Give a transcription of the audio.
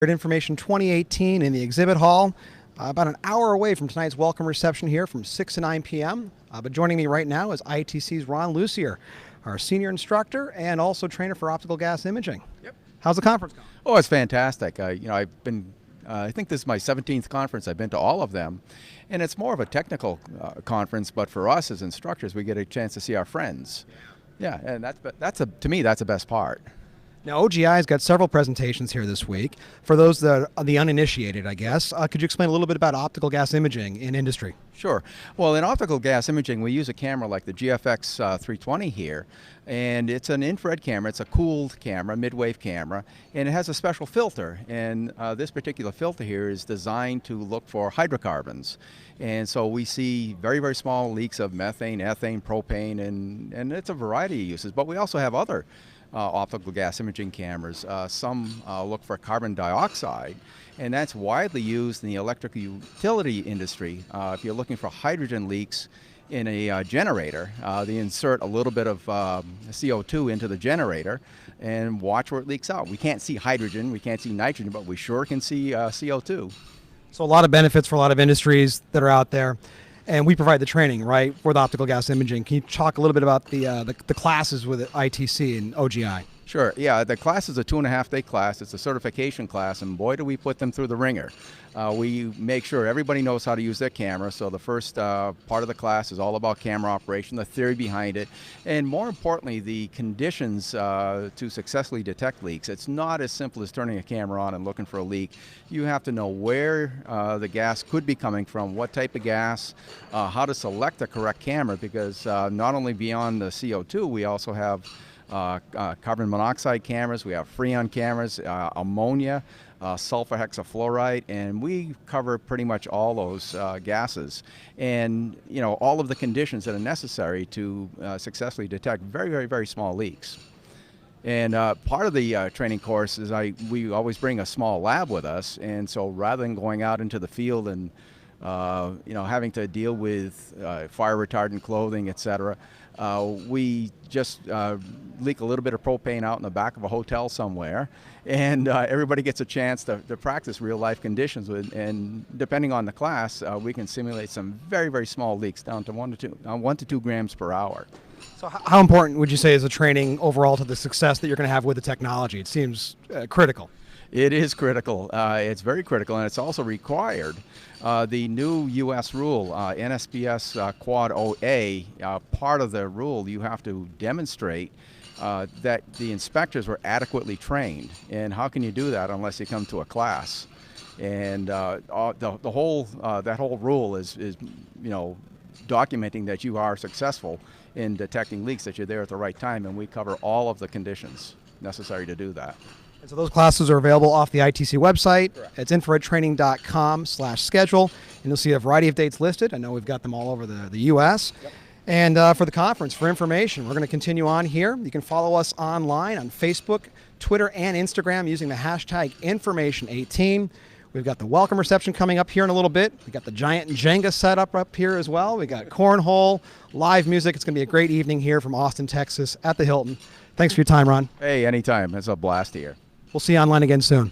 At InfraMation 2018 in the exhibit hall, about an hour away from tonight's welcome reception here from 6 to 9 p.m. But joining me right now is ITC's Ron Lucier, our senior instructor and also trainer for optical gas imaging. Yep. How's the conference going? Oh, it's fantastic. I've been, I think this is my 17th conference. I've been to all of them. And it's more of a technical conference, but for us as instructors, we get a chance to see our friends. Yeah, and to me, that's the best part. Now, OGI's got several presentations here this week. For those that are the uninitiated, I guess, could you explain a little bit about optical gas imaging in industry? Sure. Well, in optical gas imaging, we use a camera like the GFX 320 here, and it's an infrared camera. It's a cooled camera, mid-wave camera, and it has a special filter. And this particular filter here is designed to look for hydrocarbons. And so we see very, very small leaks of methane, ethane, propane, and it's a variety of uses. But we also have other optical gas imaging cameras. Some look for carbon dioxide, and that's widely used in the electric utility industry. If you're looking for hydrogen leaks in a generator, they insert a little bit of CO2 into the generator and watch where it leaks out. We can't see hydrogen, we can't see nitrogen, but we sure can see CO2. So a lot of benefits for a lot of industries that are out there. And we provide the training, right, for the optical gas imaging. Can you talk a little bit about the classes with ITC and OGI? Sure. Yeah, the class is a 2.5-day class. It's a certification class, and boy, do we put them through the ringer. We make sure everybody knows how to use their camera. So the first part of the class is all about camera operation, the theory behind it, and more importantly, the conditions to successfully detect leaks. It's not as simple as turning a camera on and looking for a leak. You have to know where the gas could be coming from, what type of gas, how to select the correct camera, because not only beyond the CO2, we also have carbon monoxide cameras, we have freon cameras, ammonia, sulfur hexafluoride, and we cover pretty much all those gases, and all of the conditions that are necessary to successfully detect very, very, very small leaks. And part of the training course is we always bring a small lab with us, and so rather than going out into the field and having to deal with fire retardant clothing, etc., we just leak a little bit of propane out in the back of a hotel somewhere, and everybody gets a chance to practice real life conditions with, and depending on the class, we can simulate some very, very small leaks down to 1 to 2 grams per hour. So how important would you say is the training overall to the success that you're going to have with the technology? It seems critical. It is critical. It's very critical, and it's also required. The new U.S. rule, NSPS Quad OA, part of the rule, you have to demonstrate that the inspectors were adequately trained. And how can you do that unless you come to a class? And that whole rule is documenting that you are successful in detecting leaks, that you're there at the right time, and we cover all of the conditions necessary to do that. And so those classes are available off the ITC website. Correct. It's infraredtraining.com/schedule, and you'll see a variety of dates listed. I know we've got them all over the U.S. Yep. And for the conference, for information, we're going to continue on here. You can follow us online on Facebook, Twitter, and Instagram using the hashtag InfraMation18. We've got the welcome reception coming up here in a little bit. We've got the giant Jenga setup up here as well. We got cornhole, live music. It's going to be a great evening here from Austin, Texas at the Hilton. Thanks for your time, Ron. Hey, anytime. It's a blast here. We'll see you online again soon.